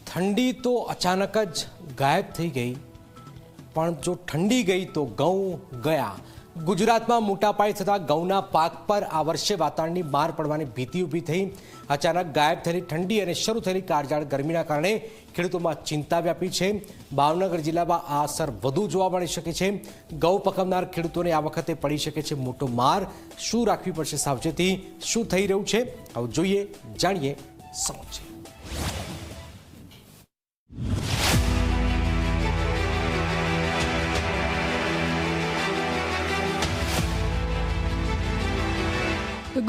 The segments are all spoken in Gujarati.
ठंडी तो अचानक ज गायब थी गई, पण जो ठंडी गई तो घऊं गया। गुजरातમાં મોટા પાયે થતા ઘઉંના પાક પર આ વર્ષે વાતાવરણની માર પડવાની ભીતિ ઊભી થઈ। અચાનક ગાયબ થયેલી ઠંડી અને શરૂ થયેલી કાળઝાળ ગરમીના કારણે ખેડૂતોમાં ચિંતા વ્યાપી છે। ભાવનગર જિલ્લામાં આ અસર વધુ જોવા મળી શકે છે। ઘઉં પકવનાર ખેડૂતોને આ વખતે પડી શકે છે મોટો માર। શું રાખવી પડશે સાવચેતી, શું થઈ રહ્યું છે આવું જોઈએ, જાણીએ, સમજીએ।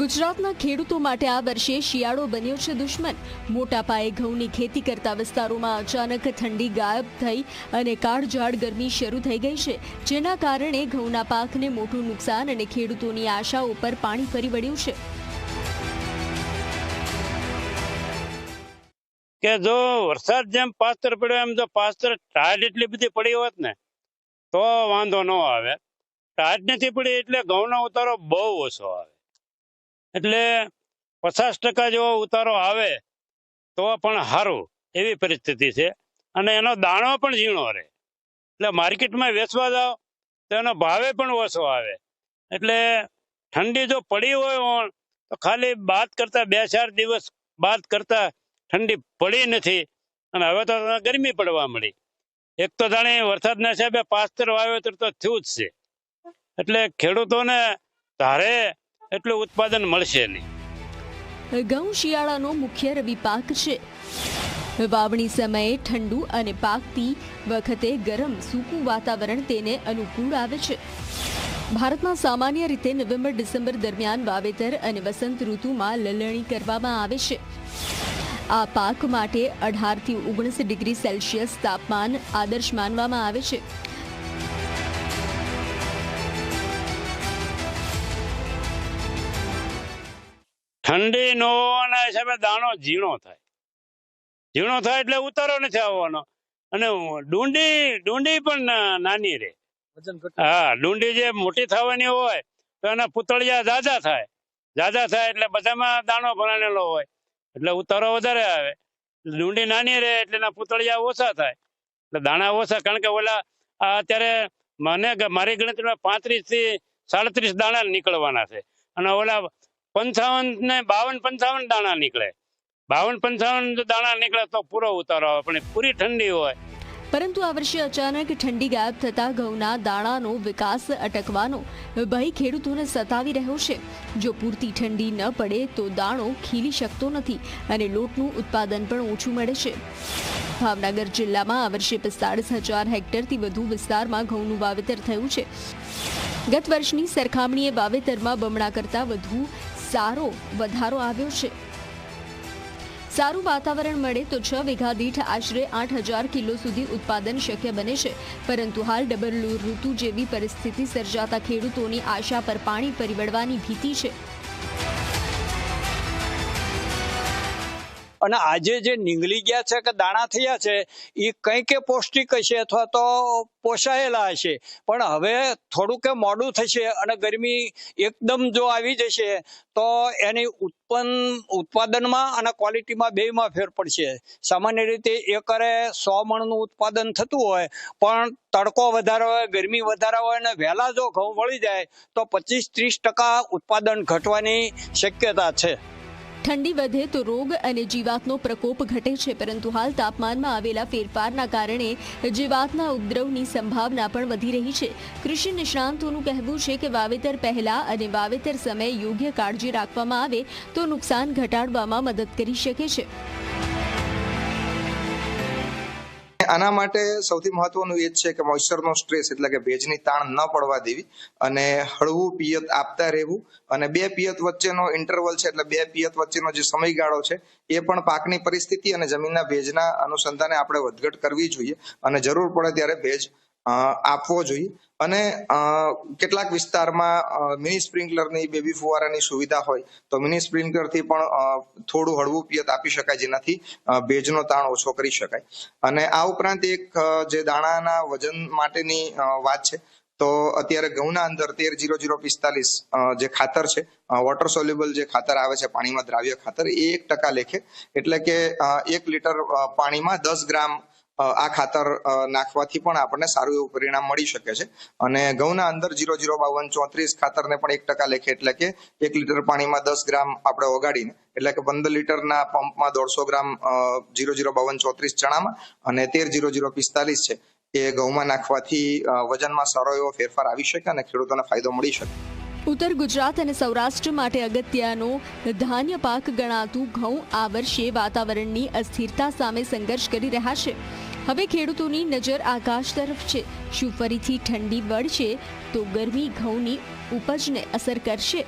ગુજરાતના ખેડૂતો માટે આ વર્ષે શિયાળો બન્યો છે દુશ્મન। મોટા પાયે ઘઉંની ખેતી કરતા વિસ્તારોમાં અચાનક ઠંડી ગાયબ થઈ અને કાળઝાળ ગરમી શરૂ થઈ ગઈ છે, જેના કારણે ઘઉંના પાકને મોટું નુકસાન અને ખેડૂતોની આશાઓ પર પાણી ફરી વળ્યું છે। કે જો વરસાદ જેમ પાસ્તર પડ્યો એમ જો પાસ્તર ટાઢ એટલી બધી પડી હોત ને તો વાંધો ન આવે। ટાઢ નથી પડી એટલે ઘઉંનો ઉતારો બહુ ઓછો આવે, એટલે 50% જેવો ઉતારો આવે તો પણ સારું એવી પરિસ્થિતિ છે। અને એનો દાણો પણ ઝીણો રહે, એટલે માર્કેટમાં વેચવા જાઓ તો એનો ભાવે પણ ઓછો આવે। એટલે ઠંડી જો પડી હોય તો ખાલી બાદ કરતા 2-4 દિવસ બાદ કરતા ઠંડી પડી નથી, અને હવે તો ગરમી પડવા મળી। એક તો જાણે વરસાદના હિસાબે પાસ્તર વાવેતર તો થયું જ છે, એટલે ખેડૂતોને ધારે એટલું ઉત્પાદન મળશે નહીં। ઘઉં શિયાળાનો મુખ્ય રવિ પાક છે। વાવણી સમયે ઠંડુ અને પાકતી વખતે ગરમ સૂકું વાતાવરણ તેને અનુકૂળ આવે છે। ભારતમાં સામાન્ય રીતે નવેમ્બર-ડિસેમ્બર દરમિયાન વાવેતર અને વસંત ઋતુમાં લલણી કરવામાં આવે છે। આ પાક માટે 18 થી 19 ડિગ્રી સેલ્સિયસ તાપમાન આદર્શ માનવામાં આવે છે। ઠંડી નો હિસાબે દાણો ઝીણો થાય એટલે ઉતારો નથી આવવાનો, અને ડુંડી પણ નાની રહે। હા, ડુંડી જે મોટી થવાની હોય તો એના પૂતળિયા જાજા થાય એટલે બધામાં દાણો ભરાણેલો હોય એટલે ઉતારો વધારે આવે। ડુંડી નાની રહે એટલે એના પૂતળિયા ઓછા થાય એટલે દાણા ઓછા, કારણ કે ઓલા અત્યારે મારી ગણતરીમાં 35 થી 37 દાણા નીકળવાના છે, અને ઓલા 55 ને 52-55 દાણા નીકળે। 52-55 દાણા નીકળે તો પૂરો ઉતારો આવે, પણ પૂરી ઠંડી હોય। પરંતુ આ વર્ષે અચાનક ઠંડી ગાયબ થતા ઘઉંના દાણાનો વિકાસ અટકવાનો ભય ખેડૂતોને સતાવી રહ્યો છે। જો પૂરતી ઠંડી ન પડે તો દાણો ખીલી શકતો નથી અને લોટનું ઉત્પાદન પણ ઓછું મળે છે। ભાવનગર જિલ્લામાં આ વર્ષે 45,000 હેક્ટરથી વધુ વિસ્તારમાં ઘઉંનું વાવેતર થયું છે। ગત વર્ષની સરખામણીએ વાવેતરમાં બમણા કરતાં વધુ સારો વધારો આવ્યો છે। સારું વાતાવરણ મળે તો 6 વીઘા દીઠ આશરે 8,000 કિલો સુધી ઉત્પાદન શક્ય બને છે, પરંતુ હાલ ડબલ ઋતુ જેવી પરિસ્થિતિ સર્જાતા ખેડૂતોની આશા પર પાણી ફરી વળવાની ભીતિ છે। અને આજે જે નીંગળી ગયા છે કે દાણા થયા છે એ કંઈક પૌષ્ટિક હશે અથવા તો પોષાયેલા હશે, પણ હવે થોડુંક મોડું થશે અને ગરમી એકદમ જો આવી જશે તો એની ઉત્પાદનમાં અને ક્વોલિટીમાં બેયમાં ફેર પડશે। સામાન્ય રીતે એકરે 100 મણનું ઉત્પાદન થતું હોય, પણ તડકો વધારે હોય, ગરમી વધારે હોય અને વહેલા જો ઘઉં વળી જાય તો 25-30% ઉત્પાદન ઘટવાની શક્યતા છે। ઠંડી વધે તો રોગ અને જીવાતનો પ્રકોપ ઘટે છે, પરંતુ હાલ તાપમાનમાં આવેલા ફેરફારના કારણે જીવાતના ઉપદ્રવની સંભાવના પણ વધી રહી છે। કૃષિ નિષ્ણાંતોનું કહેવું છે કે વાવેતર પહેલા અને વાવેતર સમયે યોગ્ય કાળજી રાખવામાં આવે તો નુકસાન ઘટાડવામાં મદદ કરી શકે છે। આના માટે સૌથી મહત્વનું એ જ છે કે મોઇસ્ચરનો સ્ટ્રેસ એટલે કે ભેજની તાણ ન પડવા દેવી અને હળવું પિયત આપતા રહેવું, અને 2 પિયત વચ્ચેનો ઇન્ટરવલ છે એટલે 2 પિયત વચ્ચેનો જે સમયગાળો છે એ પણ પાકની પરિસ્થિતિ અને જમીનના ભેજના અનુસંધાને આપણે વધઘટ કરવી જોઈએ, અને જરૂર પડે ત્યારે ભેજ આપવો જોઈએ। અને કેટલાક વિસ્તારમાં મિની સ્પ્રિંકલરની બેબી ફુવારાની સુવિધા હોય તો મિની સ્પ્રિંકલરથી પણ થોડું હળવું પિયત આપી શકાય, જેનાથી ભેજનો તાણ ઓછો કરી શકાય। અને આ ઉપરાંત એક જે દાણાના વજન માટેની વાત છે તો અત્યારે ઘઉંના અંદર 13-00-45 જે ખાતર છે, વોટર સોલ્યુબલ જે ખાતર આવે છે પાણીમાં દ્રાવ્ય ખાતર, એ 1% લેખે, એટલે કે 1 લીટર પાણીમાં 10 ગ્રામ આ ખાતર નાખવાથી પણ આપણને સારું એવું પરિણામ મળી શકે છે. અને ઘઉંના અંદર 005234 ખાતરને પણ 1% લેખે, એટલે કે 1 લીટર પાણીમાં 10 ગ્રામ આપણે ઓગાળીને, એટલે કે 15 લીટરના પંપમાં 150 ગ્રામ 005234 ચણામાં અને 13-00-45 છે એ ઘઉંમાં નાખવાથી વજનમાં સારો એવો ફેરફાર આવી શકે અને ખેડૂતોને ફાયદો મળી શકે. ઉત્તર ગુજરાત અને સૌરાષ્ટ્ર માટે અગત્યનો ધાન્ય પાક ગણાતું ઘઉં આ વર્ષે વાતાવરણની અસ્થિરતા સામે સંઘર્ષ કરી રહ્યા છે. હવે ખેડૂતોની નજર આકાશ તરફ છે. શું ફરીથી ઠંડી વળશે તો ગરમી ઘઉંની ઉપજને અસર કરશે?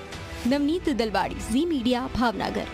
નવનીત દલવાડી, ઝી મીડિયા, ભાવનગર.